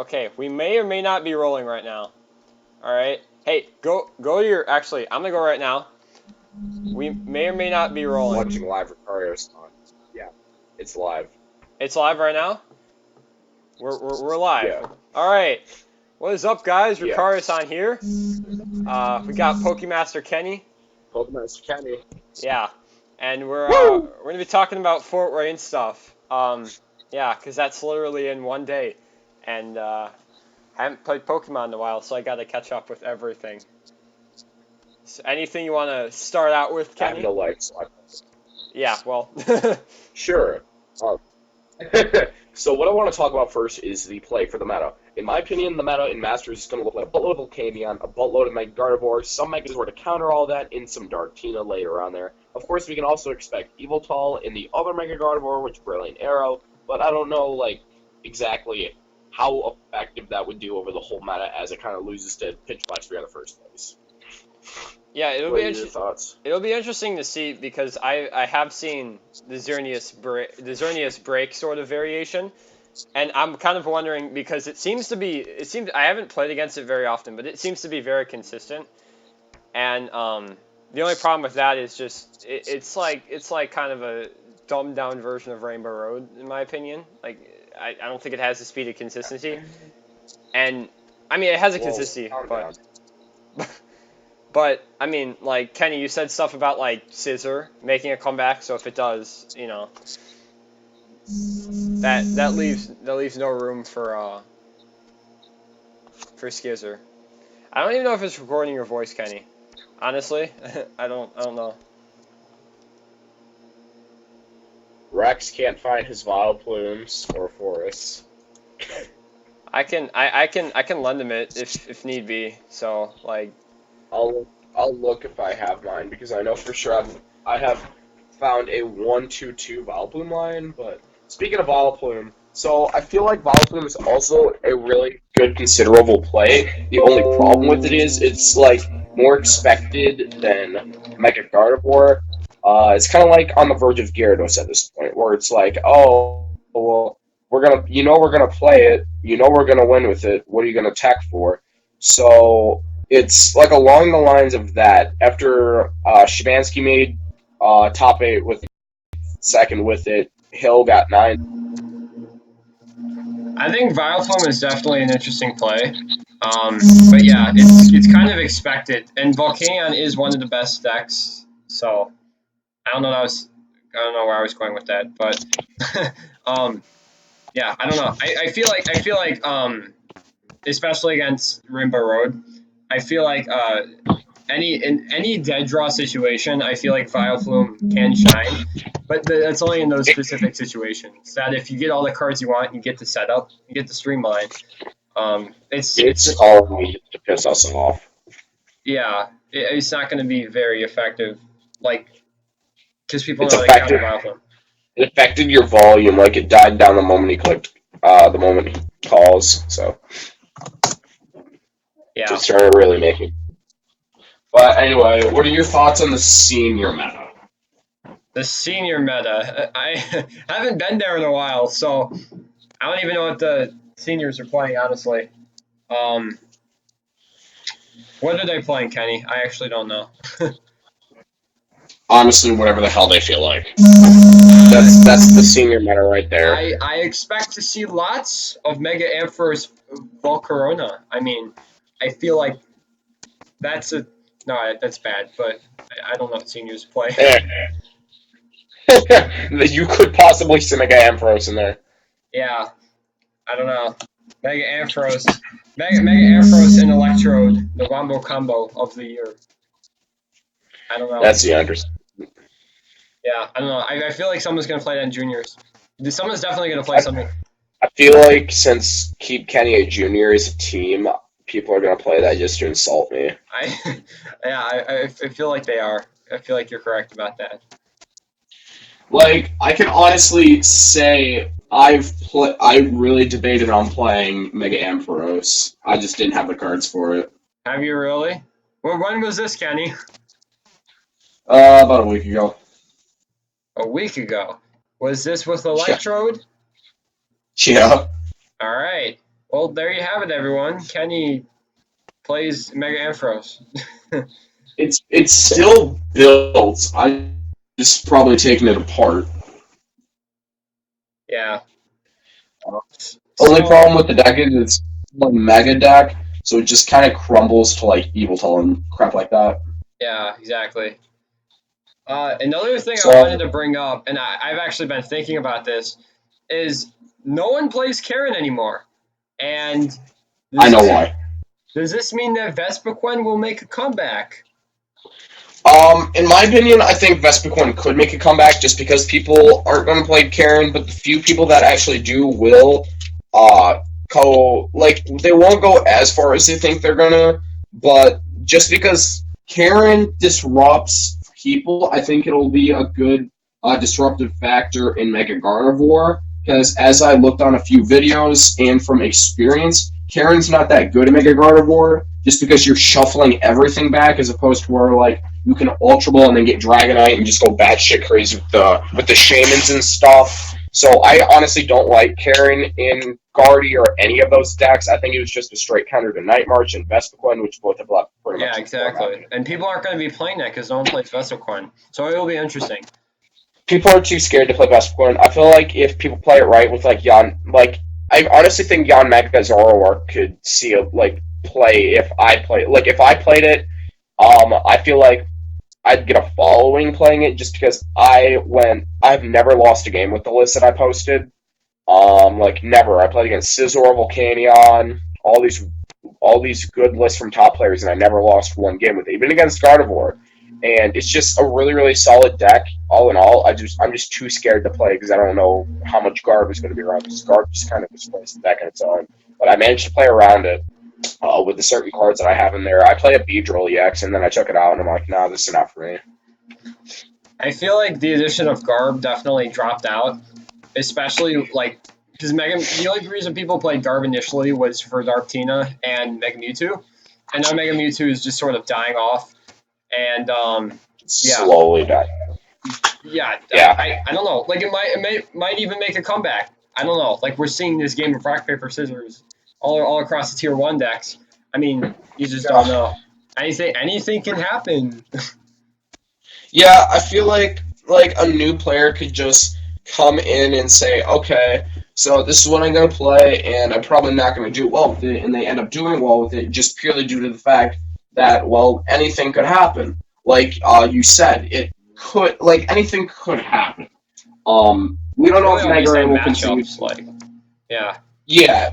Okay, we may or may not be rolling right now. Alright. Hey, go to your... Actually, I'm gonna go right now. We may or may not be rolling. Watching live RukarioSan. Yeah, it's live. It's live right now? We're live. Yeah. Alright. What is up, guys? Yeah. RukarioSan here. We got Pokemaster Kenny. Pokemaster Kenny. Yeah. And we're Woo! gonna be talking about Fort Wayne stuff. Yeah, because that's literally in one day. And I haven't played Pokemon in a while, so I gotta catch up with everything. So anything you want to start out with, I have Kenny? no likes. Yeah, well. Sure. Um, so what I want to talk about first is the play for the meta. In my opinion, the meta in Masters is going to look like a buttload of Volcanion, a buttload of Mega Gardevoir, some Mega Gardevoir to counter all that, and some Darktina later on there. Of course, we can also expect Evoltal in the other Mega Gardevoir, which is Brilliant Arrow, but I don't know, like, exactly how effective that would do over the whole meta as it kind of loses to Pitch Black 3 in the first place. Yeah, What are your thoughts? it'll be interesting to see because I have seen the Xerneas break sort of variation, and I'm kind of wondering because it seems I haven't played against it very often, but it seems to be very consistent. And the only problem with that is just it's like kind of a dumbed down version of Rainbow Road in my opinion. Like I don't think it has the speed of consistency, and I mean it has a consistency, Calm but. down. But I mean, like Kenny, you said stuff about like Scissor making a comeback. So if it does, you know, that leaves no room for Skizzer. I don't even know if it's recording your voice, Kenny. Honestly, I don't know. Rex can't find his Vileplumes or forests. I can lend him it if need be. So like, I'll look if I have mine because I know for sure I have found a 1-2-2 Vileplume line. But speaking of Vileplume, so I feel like Vileplume is also a really good considerable play. The only problem with it is it's like more expected than Mega Gardevoir. It's kind of like on the verge of Gyarados at this point, where it's like, oh, well, we're gonna play it, we're gonna win with it. What are you gonna attack for? So it's like along the lines of that. After Shabansky made top 8 with second with it, Hill got 9. I think Vileplume is definitely an interesting play. But yeah, it's kind of expected, and Volcanion is one of the best decks. So I don't know. I don't know where I was going with that, but um, yeah, I don't know. I feel like especially against Rainbow Road, I feel like in any dead draw situation, I feel like Vileplume can shine, but that's only in those specific situations. That if you get all the cards you want, you get the setup, you get the streamline. It's calling me to piss us off. Yeah, it's not going to be very effective, like because people It's know how to counter affected. Vileplume. It affected your volume. Like it died down the moment he clicked. The moment he calls. So Yeah. it started really making. But anyway, what are your thoughts on the senior meta? The senior meta. I haven't been there in a while, so I don't even know what the seniors are playing, honestly. What are they playing, Kenny? I actually don't know. Honestly, whatever the hell they feel like. That's the senior meta right there. I expect to see lots of Mega Ampharos Volcarona. I mean, I feel like that's that's bad, but I don't know what seniors play. You could possibly see Mega Ampharos in there. Yeah, I don't know. Mega Ampharos. Mega Ampharos and Electrode, the Wombo combo of the year. I don't know. That's the understanding. Yeah, I don't know. I feel like someone's gonna play that in juniors. Someone's definitely gonna play something. I feel like since Keep Kenny a Junior is a team, people are gonna play that just to insult me. I feel like they are. I feel like you're correct about that. Like I can honestly say I really debated on playing Mega Ampharos. I just didn't have the cards for it. Have you really? Well, when was this, Kenny? About a week ago. A week ago. Was this with Yeah. Electrode? Yeah. All right. Well, there you have it, everyone. Kenny plays Mega Ampharos. It's still built. I just probably taking it apart. Yeah. Only So problem with the deck is it's a mega deck, so it just kind of crumbles to like evil and crap like that. yeah, exactly. Another thing I wanted So to bring up, and I've actually been thinking about this, is no one plays Karen anymore. And I does know this why. does this mean that Vespiquen will make a comeback? In my opinion, I think Vespiquen could make a comeback just because people aren't going to play Karen, but the few people that actually do will, go like they won't go as far as they think they're gonna, but just because Karen disrupts people, I think it'll be a good disruptive factor in Mega Gardevoir. Because as I looked on a few videos and from experience, Karen's not that good at Mega Gardevoir just because you're shuffling everything back as opposed to where like you can Ultra Ball and then get Dragonite and just go batshit crazy with the shamans and stuff. So I honestly don't like Karen in Guardy or any of those decks. I think it was just a straight counter to Night March and Vespiquen, which both have left pretty Yeah, much format. exactly. And people aren't going to be playing that because no one plays Vespiquen. So it will be interesting. People are too scared to play Vespiquen. I feel like if people play it right with like I honestly think Jan Mega Zoroark could see a play if I play if I played it. I feel like I'd get a following playing it just because I've never lost a game with the list that I posted. Never. I played against Scizor, Volcanion, all these good lists from top players, and I never lost one game with it, even against Gardevoir. And it's just a really, really solid deck. All in all, I'm just too scared to play because I don't know how much Garb is going to be around. Because Garb just kind of displays the deck on its own. But I managed to play around it with the certain cards that I have in there. I play a Beedrill EX, and then I took it out, and I'm like, nah, this is enough for me. I feel like the addition of Garb definitely dropped out, especially like because the only reason people played Garb initially was for Darktina and Mega Mewtwo, and now Mega Mewtwo is just sort of dying off. And yeah, Slowly die. yeah, Yeah. I don't know. Like it might even make a comeback. I don't know. Like we're seeing this game of rock paper scissors all across the tier one decks. I mean, you just don't Yeah. know. Anything can happen. Yeah, I feel like a new player could just come in and say, okay, so this is what I'm gonna play, and I'm probably not gonna do well with it, and they end up doing well with it just purely due to the fact that well anything could happen. Like you said, it could like anything could happen. We It's don't know really if all Mega based Ray on will continue. matchups. Like yeah, Yeah,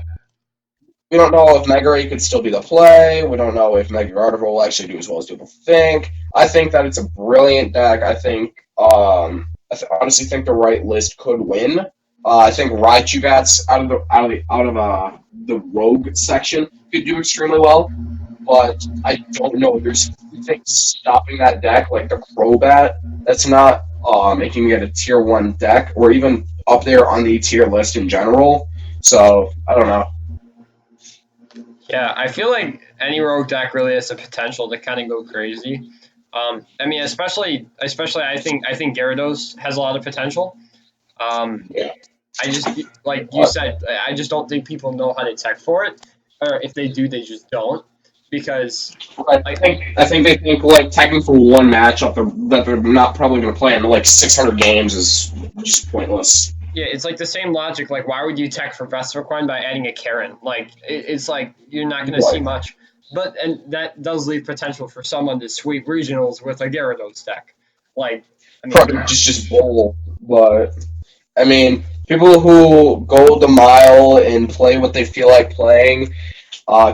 we don't know if Mega Ray could still be the play. We don't know if Mega Gardevoir will actually do as well as people think. I think that it's a brilliant deck. I think, honestly think the right list could win. I think Raichu Bats out of the Rogue section could do extremely well, but I don't know. There's things stopping that deck, like the Crobat. That's not making it a tier one deck, or even up there on the tier list in general. So I don't know. yeah. I feel like any rogue deck really has the potential to kind of go crazy. I mean, especially I think Gyarados has a lot of potential. Um, Yeah. I just like you said, I just don't think people know how to tech for it, or if they do, they just don't because I like think I think they think like tagging for one matchup that they're not probably going to play in like 600 games is just pointless. yeah, it's like the same logic. Like, why would you tech for Vespiquen by adding a Karen? Like, it's like you're not going to see Right. much. But and that does leave potential for someone to sweep regionals with a Gyarados deck. Like, I mean, Probably just bowl, but I mean, people who go the mile and play what they feel like playing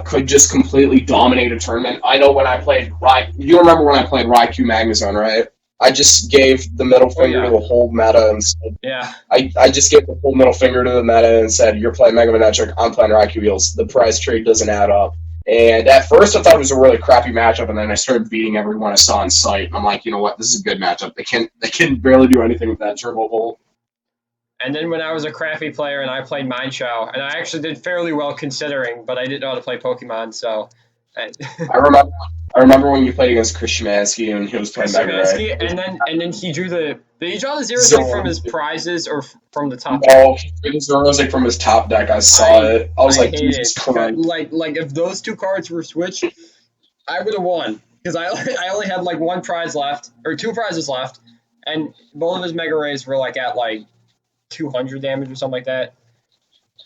could just completely dominate a tournament. I know when I played you remember when I played Raikou Magnezone, right? I just gave the middle oh finger to yeah, the whole meta and said, yeah, I just gave the whole middle finger to the meta and said, "You're playing Mega Manetric, I'm playing Raikou Wheels. The prize trade doesn't add up." And at first, I thought it was a really crappy matchup, and then I started beating everyone I saw in sight. And I'm like, you know what? This is a good matchup. They can barely do anything with that Turbo Volt. and then when I was a crappy player and I played Mindshow, and I actually did fairly well considering, but I didn't know how to play Pokemon, so. I, I remember. I remember when you played against Chris Szymanski and he was playing Chris Mega Ray. Szymanski, and then he drew the. Did he draw the zeros like from Zero. his prizes or from the top deck? No, it was Rosic from his top deck. I saw I it. I was I like, hate Jesus it. Christ. Like if those two cards were switched, I would have won because I only had like one prize left or two prizes left, and both of his Mega Rays were like at like 200 damage or something like that.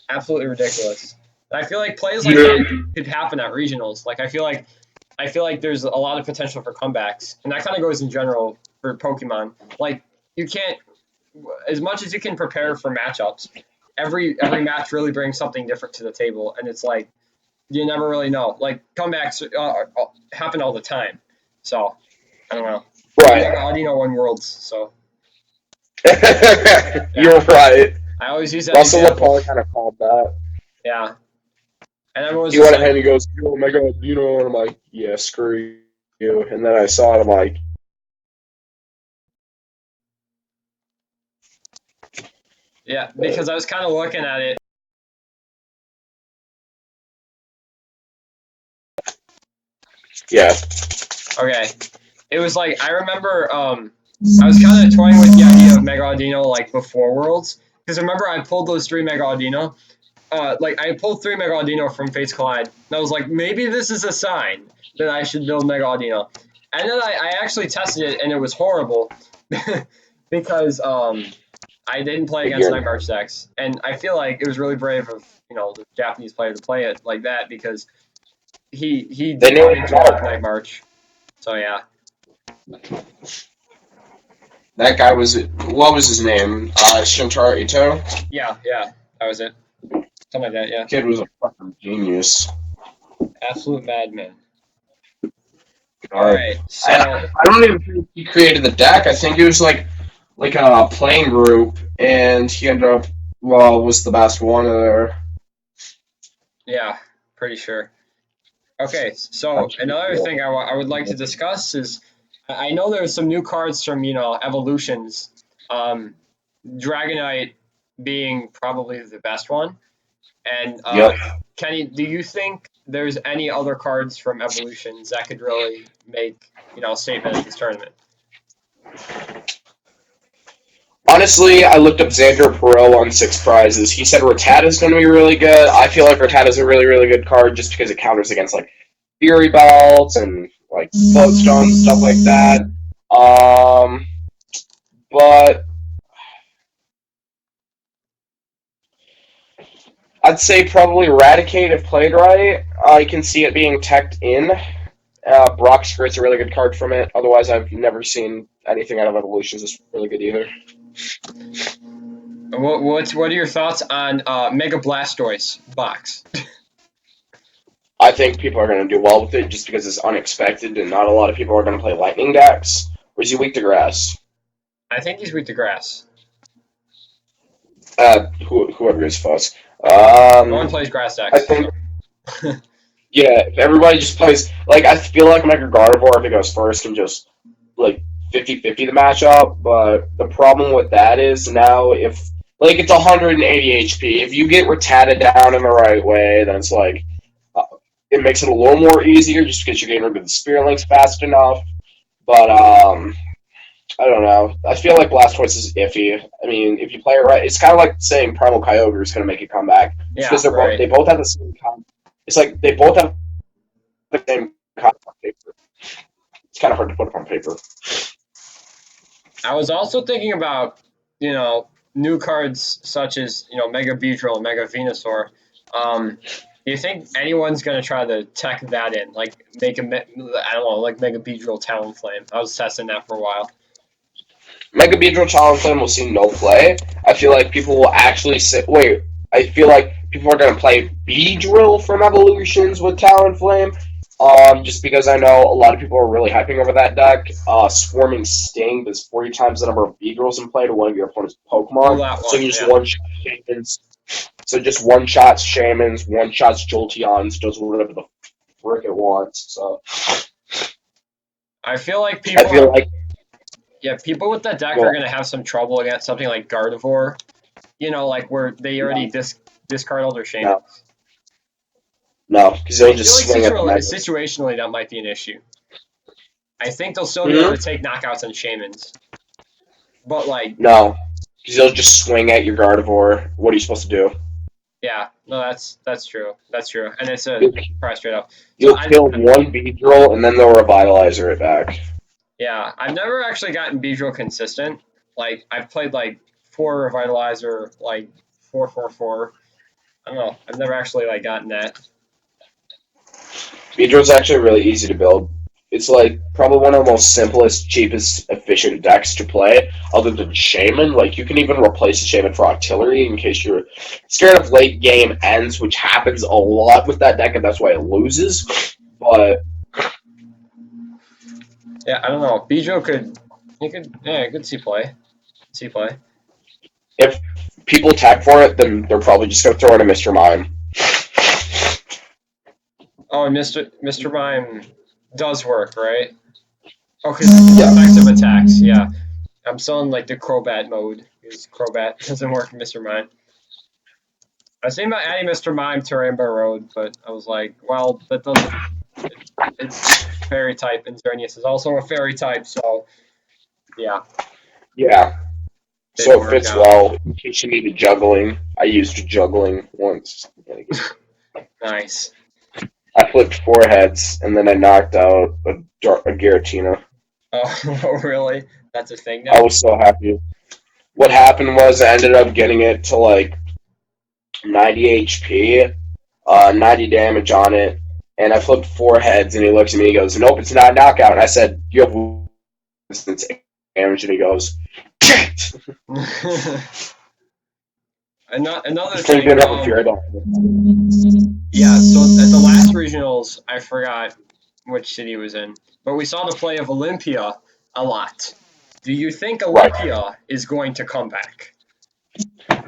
Absolutely ridiculous. And I feel like plays like Yeah. that could happen at regionals. Like I feel like there's a lot of potential for comebacks, and that kind of goes in general for Pokemon. Like you can't, as much as you can prepare for matchups, every match really brings something different to the table, and it's like you never really know. Like comebacks happen all the time, so I don't know. Right. Mega Audino won Worlds, so yeah, You're right. I always use that Russell example. Lepar kind of called that. Yeah, and everyone was He just went like, ahead and he goes, "Oh my God, you know," and I'm like, "Yeah, screw you." And then I saw it. I'm like, yeah, but, because I was kind of looking at it. yeah, Okay, it was like I remember I was kind of toying with the idea of Mega Audino like before Worlds because remember I pulled those three Mega Audino. Like I pulled three Mega Audino from Fates Collide, and I was like, maybe this is a sign that I should build Mega Audino. And then I actually tested it, and it was horrible because I didn't play against Night March decks, and I feel like it was really brave of the Japanese player to play it like that because he they knew run it into a lot of was Night March. So yeah, that guy was. What was his name? Shintaro Ito. yeah, that was it. Something like that. Yeah, Kid was a fucking genius. absolute madman. All Uh, right, I, so I don't even think he created the deck. I think it was like a playing group, and he ended up was the best one of there. yeah, pretty sure. Okay, so another thing I would like to discuss is I know there's some new cards from evolutions, um, Dragonite being probably the best one. And Yep. Kenny, do you think there's any other cards from evolutions that could really make a statement at this tournament? Honestly, I looked up Xander Perot on six prizes. He said Rattata's going to be really good. I feel like Rattata's a really, really good card just because it counters against like Fury Belts and like Floatstone and stuff like that. Um, but I'd say probably Eradicate if played right. I can see it being teched in. Brock Skirt's a really good card from it. Otherwise, I've never seen anything out of Evolutions that's really good either. What are your thoughts on Mega Blastoise box? I think people are going to do well with it just because it's unexpected and not a lot of people are going to play Lightning decks. Or is he weak to grass? I think he's weak to grass. Whoever is fuss. No one Um, plays grass I decks, think, so yeah, if everybody just plays, like, I feel like Mega Gardevoir, if it goes first, can just, like, 50-50 the matchup, but the problem with that is now if, like, it's 180 HP, if you get Rattata down in the right way, then it's like, uh, it makes it a little more easier just because you're getting rid of the Spirit Links fast enough, but, I don't know. I feel like Blastoise is iffy. I mean, if you play it right, it's kind of like saying Primal Kyogre is going to make a comeback. Just because yeah, right. they both have the same it's like they both have the same concept on paper. It's kind of hard to put up on paper. I was also thinking about new cards such as Mega Beedrill and Mega Venusaur. Do you think anyone's gonna try to tech that in, like make I don't know, like Mega Beedrill Talonflame? I was testing that for a while. Mega Beedrill Talonflame will see no play. I feel like people will actually say, wait, I feel like people are going to play Beedrill from Evolutions with Talonflame. Just because I know a lot of people are really hyping over that deck. Swarming Sting does 40 times the number of Beedrills in play to one of your opponent's Oh, Pokemon. that So one, you just yeah. one shot Shamans. So just one shots Shamans, one shots Jolteons, does whatever the frick it wants. So I feel like I feel like people with that deck are well, gonna have some trouble against something like Gardevoir. Like where they already no, discard all their no, Shamans. no, because I they'll feel just like swing at the Megas. situationally that might be an issue. I think they'll still be able Hmm. to take knockouts on Shamans. But, like, No, because he'll just swing at your Gardevoir. What are you supposed to do? yeah, no, that's true. That's true. And it's a You'll, price trade off. So, you'll kill one Beedrill, and then they'll Revitalizer it back. yeah, I've never actually gotten Beedrill consistent. Like, I've played, like, 4 Revitalizer, like, 4-4-4. I don't know. I've never actually, like, gotten that. Beedrill's actually really easy to build. It's like probably one of the most simplest, cheapest, efficient decks to play, other than Shaman. Like you can even replace the Shaman for Artillery in case you're scared of late game ends, which happens a lot with that deck, and that's why it loses. But Yeah, I don't know. Beedrill could see play. See play. if people attack for it, then they're probably just gonna throw in a Mr. Mime. Oh, and Mr. Mime does work, right? Oh, because it's Yeah, effective attacks. Yeah, I'm still in like the Crobat mode because Crobat doesn't work in Mr. Mime. I was thinking about adding Mr. Mime to Rainbow Road, but I was like, well, that doesn't. It's fairy type, and Xerneas is also a fairy type, so yeah, yeah. So didn't it work fits out. well in case you needed juggling. I used juggling once. Nice. I flipped 4 heads, and then I knocked out a Giratina. Oh, really? That's a thing I now? was so happy. What happened was I ended up getting it to like 90 HP, 90 damage on it, and I flipped 4 heads, and he looks at me and he goes, "Nope, it's not a knockout." And I said, "You have resistance damage," and he goes, "Shit!" Another His friend thing, didn't have a Fury Ball. yeah, so at the last regionals, I forgot which city it was in, but we saw the play of Olympia a lot. Do you think Right. Olympia is going to come back?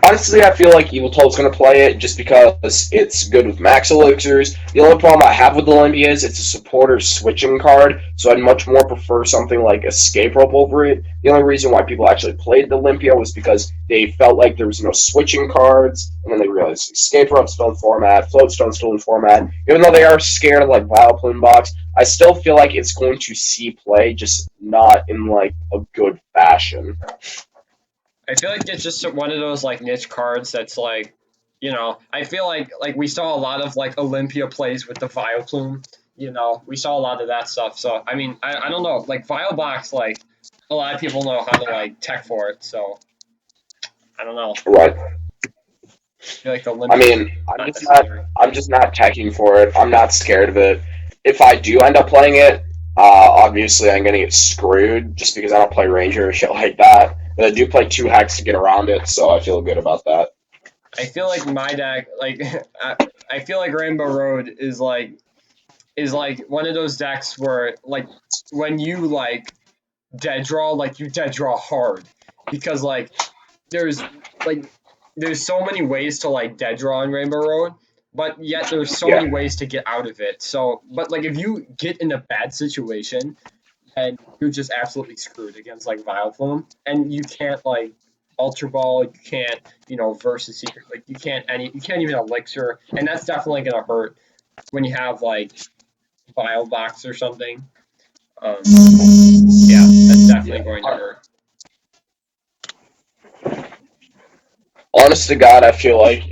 Honestly, I feel like Evil Toad's going to play it just because it's good with max elixirs. The only problem I have with Olympia is it's a supporter switching card, so I'd much more prefer something like Escape Rope over it. The only reason why people actually played Olympia was because they felt like there was no switching cards, and then they realized Escape Rope's still in format, Floatstone's still in format. Even though they are scared of like Vileplume Box, I still feel like it's going to see play, just not in like a good fashion. I feel like it's just one of those like niche cards that's like, I feel like we saw a lot of like Olympia plays with the Vileplume. We saw a lot of that stuff. So I mean, I don't know, like Vilebox, like a lot of people know how to like tech for it. So I don't know. Right. I feel like the I Olympia is mean, not necessary. I'm just not teching for it. I'm not scared of it. If I do end up playing it, obviously I'm gonna get screwed just because I don't play Ranger or shit like that. But I do play 2 hacks to get around it, so I feel good about that. I feel like my deck, like I feel like Rainbow Road is like one of those decks where like when you like dead draw, like you dead draw hard because there's like there's so many ways to like dead draw in Rainbow Road, but yet there's so Yeah, many ways to get out of it. So, but like if you get in a bad situation, then you're just absolutely screwed against like Vileplume, and you can't like Ultra Ball, you can't versus secret, like you can't even elixir, and that's definitely gonna hurt when you have like Vile Box or something. Yeah, that's definitely yeah. going to hurt. Honest to God, I feel like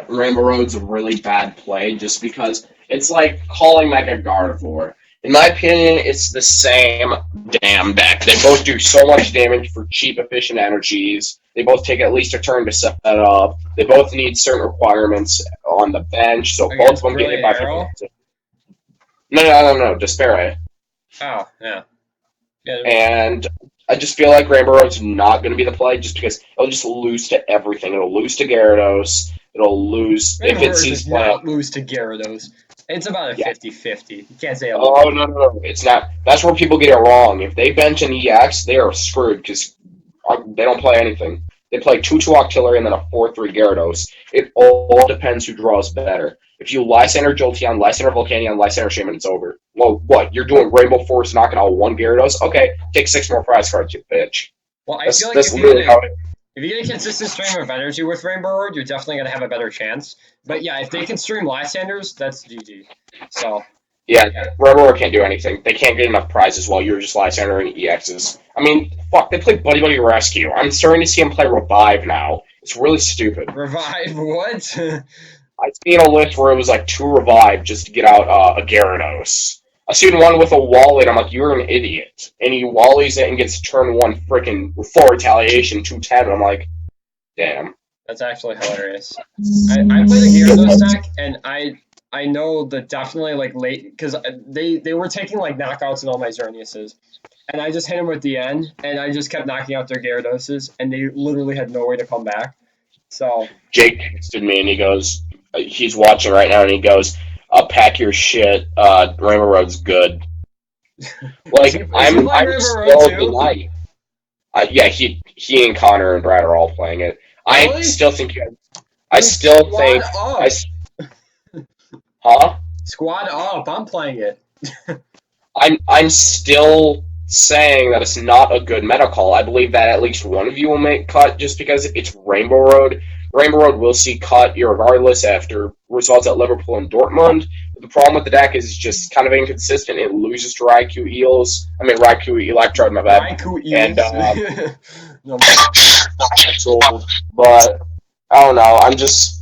Rainbow Road's a really bad play just because it's like calling like a Gardevoir. In my opinion, it's the same damn deck. They both do so much damage for cheap, efficient energies. They both take at least a turn to set up. They both need certain requirements on the bench, so both of Against them get hit Brilliant by Arrow? 50. No, Despair. Oh, yeah. Yeah, And I just feel like Rainbow Road's not going to be the play just because it'll just lose to everything. It'll lose to Gyarados. It'll lose if Rainbow it Road sees does play. not lose to Gyarados. It's about a Yeah. 50-50. You can't say it Oh loses. no, it's not. That's where people get it wrong. If they bench an EX, they are screwed because they don't play anything. They play 2-2 Octillery and then a 4-3 Gyarados. It all depends who draws better. If you Lysander Jolteon, Lysander Volcanion, Lysander Shaman, it's over. Well, what? You're doing Rainbow Force knocking out 1 Gyarados? Okay, take 6 more prize cards, you bitch. Well, I feel like That's if you get literally a how it. if you get a consistent stream of energy with Rainbow Road, you're definitely gonna have a better chance. But yeah, if they can stream Lysanders, that's GG. So Yeah, Rotor can't do anything. They can't get enough prizes while you're just last entering EXs. I mean, fuck, they play Buddy Buddy Rescue. I'm starting to see them play Revive now. It's really stupid. Revive what? I've seen a list where it was like 2 Revive just to get out a Gyarados. I seen one with a Wally, and I'm like, you're an idiot. And he Wallies it and gets turn 1 freaking full retaliation 210. And I'm like, damn. That's actually hilarious. I played a Gyarados deck, and I know that definitely like late because they were taking like knockouts in all my Xerneases, and I just hit them with the end, and I just kept knocking out their Gyaradoses, and they literally had no way to come back. So Jake texted me and he goes, he's watching right now and he goes, pack your shit. Rainbow Road's good. Like I'm still denying. Yeah, he and Connor and Brad are all playing it. Really? I still think. I still think. Huh? Squad up! I'm playing it. I'm still saying that it's not a good meta call. I believe that at least one of you will make cut just because it's Rainbow Road. Rainbow Road will see cut regardless after results at Liverpool and Dortmund. But the problem with the deck is it's just kind of inconsistent. It loses to Raikou Electrode, my bad. Raikou And no, but I don't know. I'm just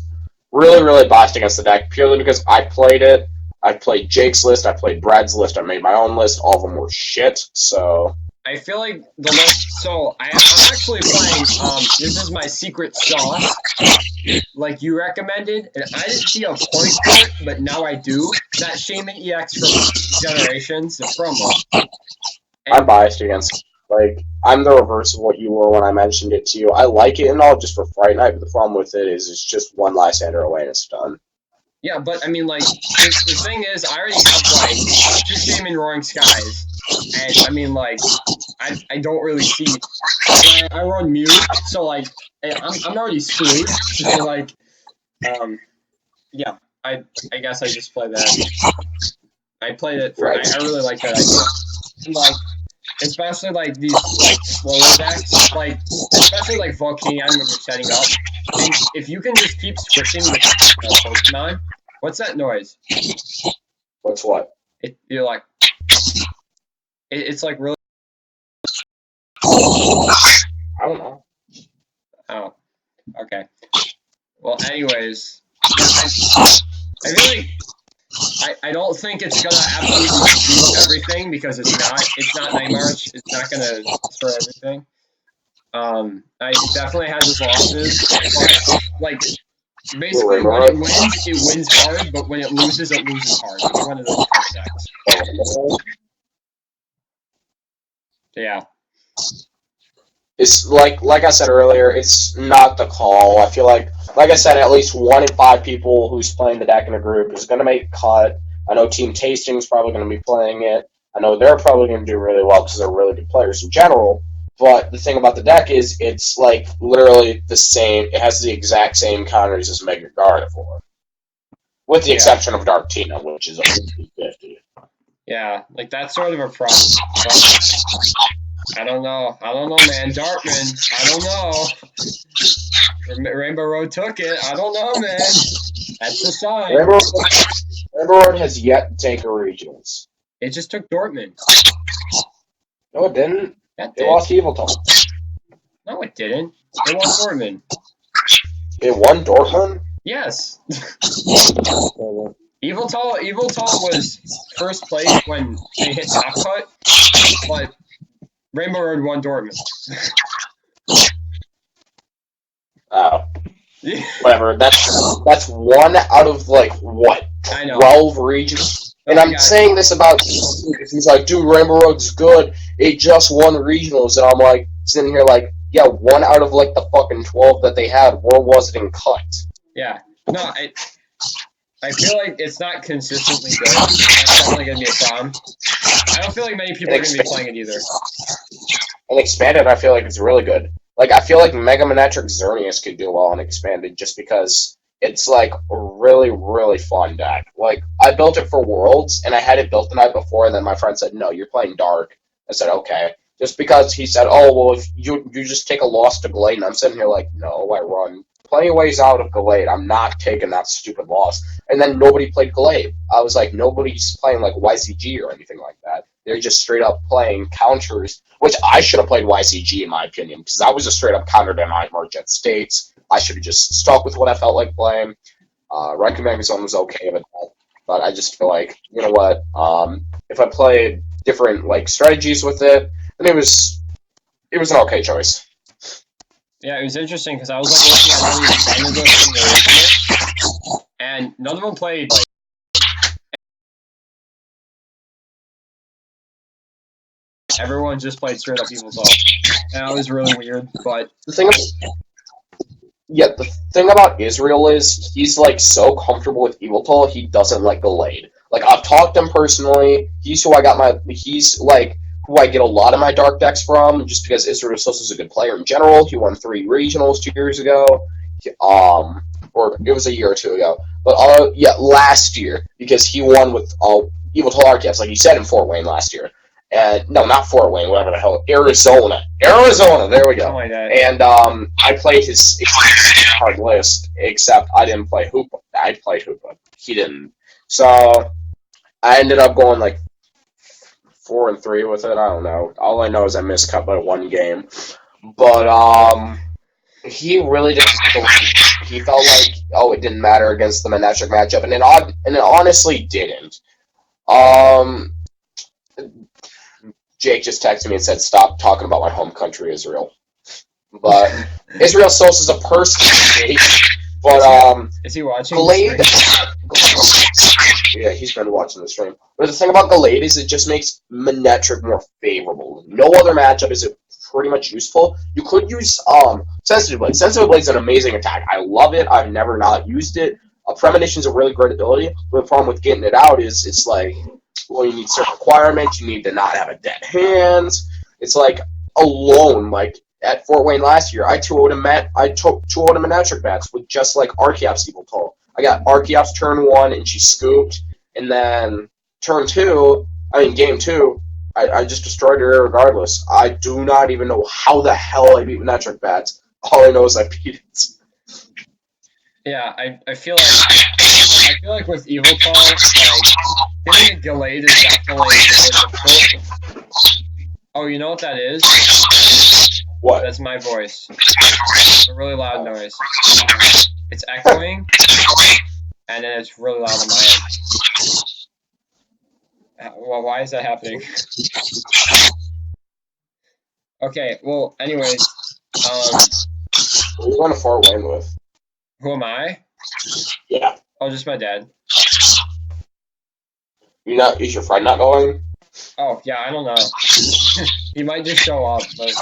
really, really biased against the deck purely because I played it. I played Jake's list. I played Brad's list. I made my own list. All of them were shit. So I feel like the list. So I'm actually playing. This is my secret sauce, like you recommended, and I didn't see a point for it, but now I do. That Shaman EX from Generations, the promo. I'm biased against. Like I'm the reverse of what you were when I mentioned it to you. I like it and all just for Fright Night, but the problem with it is it's just one Lysander away and it's done. Yeah, but I mean, like the thing is, I already have like 2 Shaman Roaring Skies, and I mean, like I don't really see. I run Mew, so like I'm already screwed. So like, yeah, I guess I just play that. I played it for. Right. I really like that idea. And, like, especially like these like slower decks, like especially like Volcanion when you're setting up. And if you can just keep switching with Pokemon, what's that noise? What's what? You're like, it's like really. I don't know. Oh, okay. Well, anyways, I feel like I don't think it's gonna absolutely do everything because it's not. It's not Night March. It's not gonna destroy everything. It definitely has its losses, but like basically when it wins hard, but when it loses hard. It's one of those kind of decks. Yeah. It's like I said earlier, it's not the call. I feel like I said, at least 1 in 5 people who's playing the deck in a group is going to make cut. I know Team Tasting's probably going to be playing it. I know they're probably going to do really well because they're really good players in general. But the thing about the deck is it's like literally the same. It has the exact same counters as Mega Gardevoir, with the exception of Dark Tina, which is a 50-50. Yeah, like that's sort of a problem. But I don't know, man. Dartman, I don't know. Rainbow Road took it. I don't know, man. That's the sign. Rainbow Road has yet to take a regionals. It just took Dortmund. No, it didn't. That It lost Eviltal. No, it didn't. It won Dortmund. It won Dortmund? Yes. Eviltal was first place when they hit top cut, but Rainbow Road won Dortmund. Oh. Whatever. That's 1 out of like what? 12 regions. And I'm saying this about he's like, dude, Rainbow Road's good. It just won regionals, and I'm like sitting here like, yeah, 1 out of like the fucking 12 that they had. Where was it in cut? Yeah. No, I feel like it's not consistently good. That's definitely gonna be a problem. I don't feel like many people are gonna be playing it either. And Expanded, I feel like it's really good. Like, I feel like Mega Manetric Xerneas could do well on Expanded just because it's, like, a really, really fun deck. Like, I built it for Worlds, and I had it built the night before, and then my friend said, no, you're playing Dark. I said, okay. Just because he said, oh, well, if you just take a loss to Glade, and I'm sitting here like, no, I run plenty of ways out of Gallade. I'm not taking that stupid loss. And then nobody played Gallade. I was like, nobody's playing like YCG or anything like that. They're just straight up playing counters, which I should have played YCG in my opinion, because that was a straight up counter to Night March at States. I should have just stuck with what I felt like playing. Ranking Magazine was okay with that, but I just feel like, you know what, if I played different like strategies with it, then it was an okay choice. Yeah, it was interesting because I was like looking at all these friend lists from the original, and none of them played like everyone just played straight up Evil Talk. And that was really weird, but The thing Yeah, the thing about Israel is he's like so comfortable with Eviltal, he doesn't like Gallade. Like I've talked to him personally. He's like who I get a lot of my dark decks from, just because Israel Sosa is a good player in general. He won 3 regionals 2 years ago. Or it was a year or two ago. But yeah, last year, because he won with Eviltal Archetypes, like he said in Fort Wayne last year. And no, not Fort Wayne, whatever the hell. Arizona. There we go. oh my god. And I played his hard list, except I didn't play Hoopa. I played Hoopa. He didn't. So I ended up going like 4-3 with it. I don't know. All I know is I miscut by 1 game. But he really didn't. He felt like it didn't matter against the Manectric matchup, and it honestly didn't. Um, Jake just texted me and said, "Stop talking about my home country, Israel." But Israel Sosa is a person, but is he watching? Gallade. Yeah, he's been watching the stream. But the thing about Gallade is it just makes Manectric more favorable. No other matchup is it pretty much useful. You could use Sensitive Blade. Sensitive Blade is an amazing attack. I love it. I've never not used it. Premonition is a really great ability. But the problem with getting it out is it's like, well, you need certain requirements. You need to not have a dead hands. It's like alone, like at Fort Wayne last year, I 2-0'd a Manectric bats with just like Archeops Evil Toll. I got Archeops turn 1 and she scooped, and then game 2, I just destroyed her regardless. I do not even know how the hell I beat Manectric bats. All I know is I beat it. Yeah, I feel like with Evil Talk, like hitting a Gallade is definitely difficult. Oh, you know what that is? What? That's my voice. It's a really loud noise. It's echoing, and then it's really loud on my end. Well, why is that happening? Okay, well, anyways, Who are you going to Fort Wayne with? who am I? Yeah. Oh, just my dad. Is your friend not going? Oh, yeah, I don't know. He might just show up, but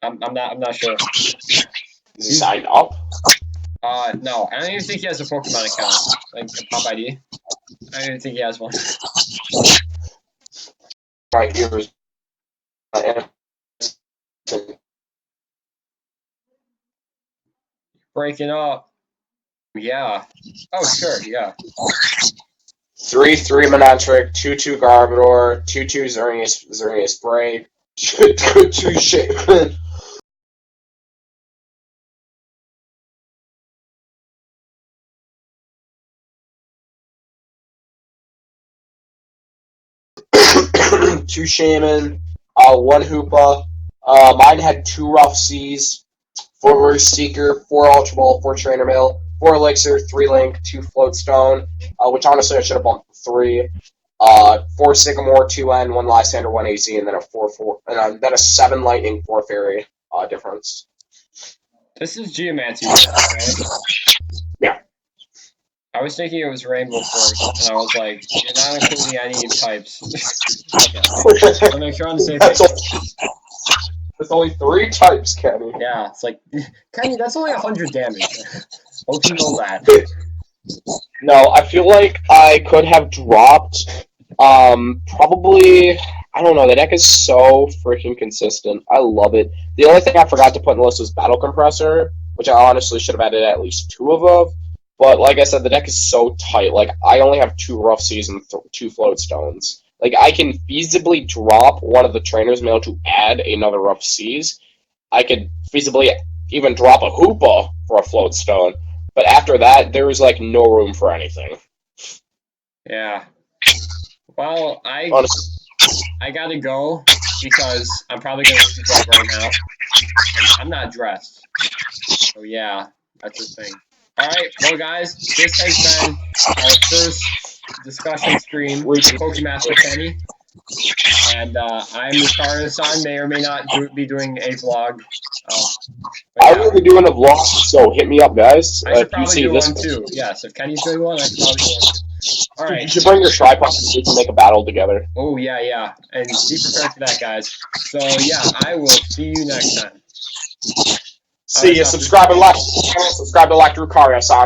I'm not sure. Is he signed up? No, I don't even think he has a Pokemon account, like a Pop ID. I don't even think he has one. Right here is Breaking up. Yeah. Oh, sure, yeah. 3-3 Manectric, 2-2 Garbodor, 2-2 Xerneas Break, 2-2 Shaman. Two Shaman, 1 Hoopa. Mine had 2 Rough Seas, 4 Verse Seeker, 4 Ultra Ball, 4 Trainer Mail, 4 Elixir, 3 Link, 2 Float Stone, which honestly I should have bumped to 3. 4 Sycamore, 2 N, 1 Lysander, 1 AC, and then a 4-4, and then a 7 Lightning, 4 Fairy difference. This is Geomancy, right? Yeah. I was thinking it was Rainbow Force, and I was like, you're not including any types. Okay. I'll make sure on the same page. There's only 3 types, Kenny. Yeah, it's like, Kenny, that's only 100 damage. Hope you know that. No, I feel like I could have dropped, probably, I don't know, the deck is so freaking consistent. I love it. The only thing I forgot to put in the list was Battle Compressor, which I honestly should have added at least 2 of them. But like I said, the deck is so tight. Like, I only have 2 Rough Seas and 2 Float Stones. Like, I can feasibly drop one of the Trainer's Mail to add another Rough Seas. I could feasibly even drop a hoopa for a float stone. But after that, there was like no room for anything. Yeah. Well, Honestly. I gotta go because I'm probably gonna leave like right now. And I'm not dressed. So yeah, that's the thing. All right, well guys, this has been our first discussion stream with Pokemaster Kenny, and I'm RukarioSan. May or may not be doing a vlog. But I yeah, will be doing a vlog, so hit me up, guys. I should If you probably see do this, one too. Yes, if Kenny's doing one, I should probably do one too. All you right. should bring your tripod so we can make a battle together. Oh yeah, yeah, and be prepared for that, guys. So yeah, I will see you next time. See you. Subscribe and like. Subscribe to like Rukario-san.